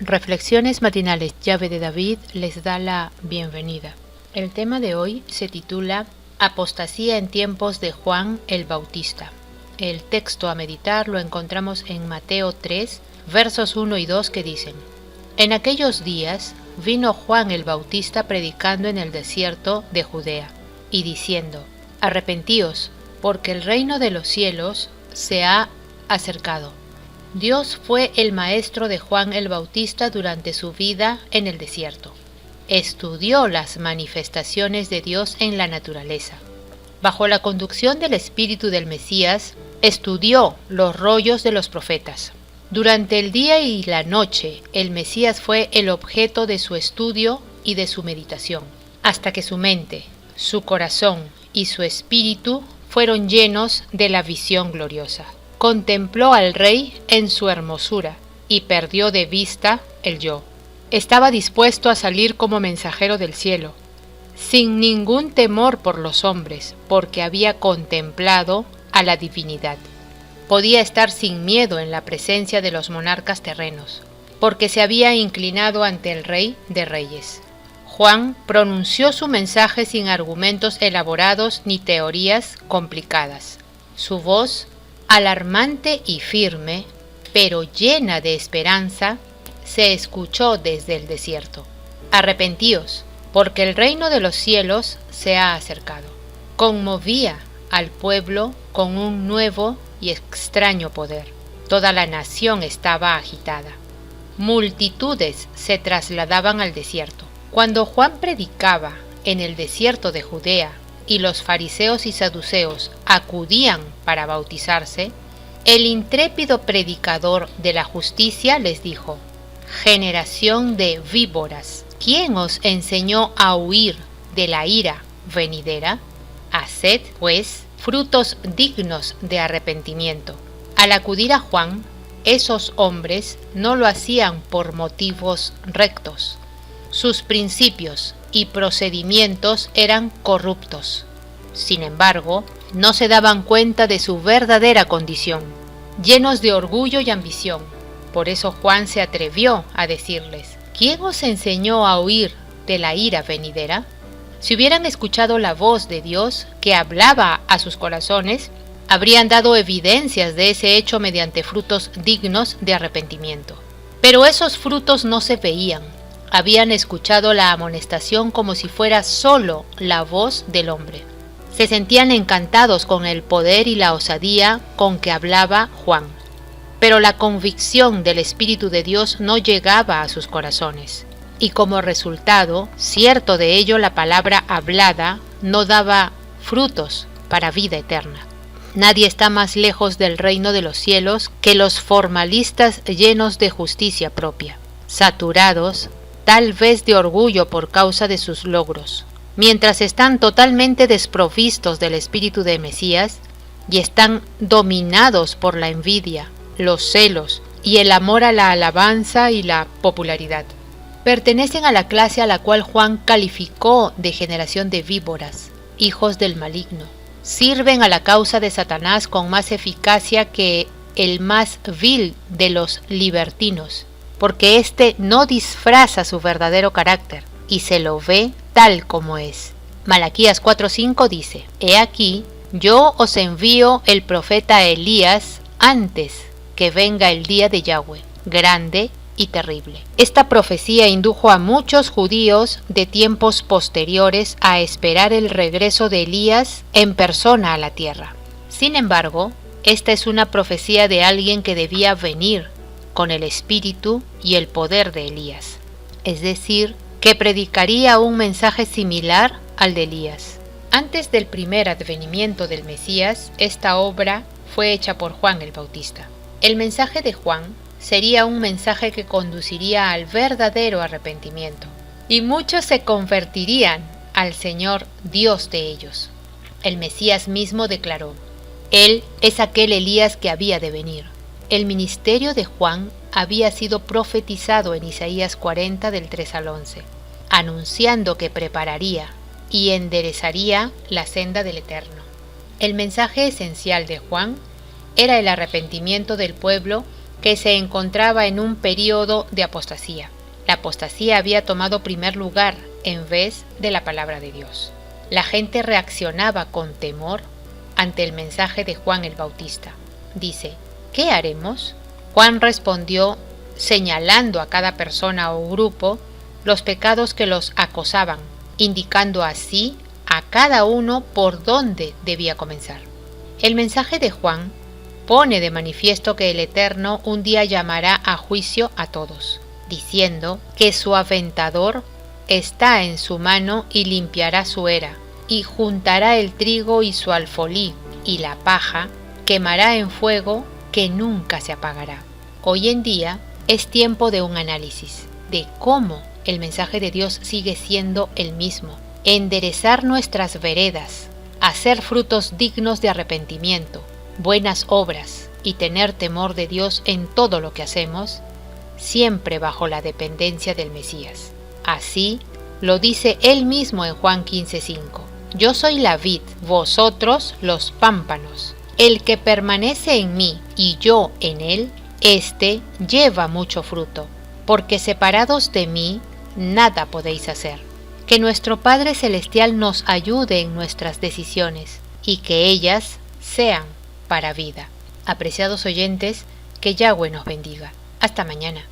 Reflexiones matinales Llave de David les da la bienvenida. El tema de hoy se titula Apostasía en tiempos de Juan el Bautista. El texto a meditar lo encontramos en Mateo 3, versos 1 y 2 que dicen: En aquellos días vino Juan el Bautista predicando en el desierto de Judea y diciendo: Arrepentíos, porque el reino de los cielos se ha acercado. Dios fue el maestro de Juan el Bautista durante su vida en el desierto. Estudió las manifestaciones de Dios en la naturaleza. Bajo la conducción del Espíritu del Mesías, estudió los rollos de los profetas. Durante el día y la noche, el Mesías fue el objeto de su estudio y de su meditación, hasta que su mente, su corazón y su espíritu fueron llenos de la visión gloriosa. Contempló al Rey en su hermosura y perdió de vista el yo. Estaba dispuesto a salir como mensajero del cielo, sin ningún temor por los hombres, porque había contemplado a la divinidad. Podía estar sin miedo en la presencia de los monarcas terrenos, porque se había inclinado ante el Rey de Reyes. Juan pronunció su mensaje sin argumentos elaborados ni teorías complicadas. Su voz, alarmante y firme, pero llena de esperanza, se escuchó desde el desierto. Arrepentíos, porque el reino de los cielos se ha acercado. Conmovía al pueblo con un nuevo y extraño poder. Toda la nación estaba agitada. Multitudes se trasladaban al desierto. Cuando Juan predicaba en el desierto de Judea y los fariseos y saduceos acudían para bautizarse, el intrépido predicador de la justicia les dijo: Generación de víboras, ¿quién os enseñó a huir de la ira venidera? Haced, pues, frutos dignos de arrepentimiento. Al acudir a Juan, esos hombres no lo hacían por motivos rectos. Sus principios y procedimientos eran corruptos. Sin embargo, no se daban cuenta de su verdadera condición, llenos de orgullo y ambición. Por eso Juan se atrevió a decirles: ¿Quién os enseñó a huir de la ira venidera? Si hubieran escuchado la voz de Dios que hablaba a sus corazones, habrían dado evidencias de ese hecho mediante frutos dignos de arrepentimiento. Pero esos frutos no se veían. Habían escuchado la amonestación como si fuera solo la voz del hombre. Se sentían encantados con el poder y la osadía con que hablaba Juan. Pero la convicción del Espíritu de Dios no llegaba a sus corazones. Y como resultado, cierto de ello, la palabra hablada no daba frutos para vida eterna. Nadie está más lejos del reino de los cielos que los formalistas llenos de justicia propia, saturados tal vez de orgullo por causa de sus logros, mientras están totalmente desprovistos del espíritu de Mesías y están dominados por la envidia, los celos y el amor a la alabanza y la popularidad. Pertenecen a la clase a la cual Juan calificó de generación de víboras, hijos del maligno. Sirven a la causa de Satanás con más eficacia que el más vil de los libertinos, porque éste no disfraza su verdadero carácter y se lo ve tal como es. Malaquías 4:5 dice: He aquí, yo os envío el profeta Elías antes que venga el día de Yahweh, grande y terrible. Esta profecía indujo a muchos judíos de tiempos posteriores a esperar el regreso de Elías en persona a la tierra. Sin embargo, esta es una profecía de alguien que debía venir con el espíritu y el poder de Elías, es decir, que predicaría un mensaje similar al de Elías. Antes del primer advenimiento del Mesías, esta obra fue hecha por Juan el Bautista. El mensaje de Juan sería un mensaje que conduciría al verdadero arrepentimiento, y muchos se convertirían al Señor Dios de ellos. El Mesías mismo declaró: Él es aquel Elías que había de venir. El ministerio de Juan había sido profetizado en Isaías 40 del 3 al 11, anunciando que prepararía y enderezaría la senda del Eterno. El mensaje esencial de Juan era el arrepentimiento del pueblo que se encontraba en un período de apostasía. La apostasía había tomado primer lugar en vez de la palabra de Dios. La gente reaccionaba con temor ante el mensaje de Juan el Bautista. Dice, ¿qué haremos? Juan respondió señalando a cada persona o grupo los pecados que los acosaban, indicando así a cada uno por dónde debía comenzar. El mensaje de Juan pone de manifiesto que el Eterno un día llamará a juicio a todos, diciendo que su aventador está en su mano y limpiará su era, y juntará el trigo y su alfolí, y la paja quemará en fuego que nunca se apagará. Hoy en día es tiempo de un análisis de cómo el mensaje de Dios sigue siendo el mismo. Enderezar nuestras veredas, hacer frutos dignos de arrepentimiento, buenas obras y tener temor de Dios en todo lo que hacemos, siempre bajo la dependencia del Mesías. Así lo dice él mismo en Juan 15:5. Yo soy la vid, vosotros los pámpanos. El que permanece en mí y yo en él, éste lleva mucho fruto, porque separados de mí nada podéis hacer. Que nuestro Padre Celestial nos ayude en nuestras decisiones y que ellas sean para vida. Apreciados oyentes, que Yahweh nos bendiga. Hasta mañana.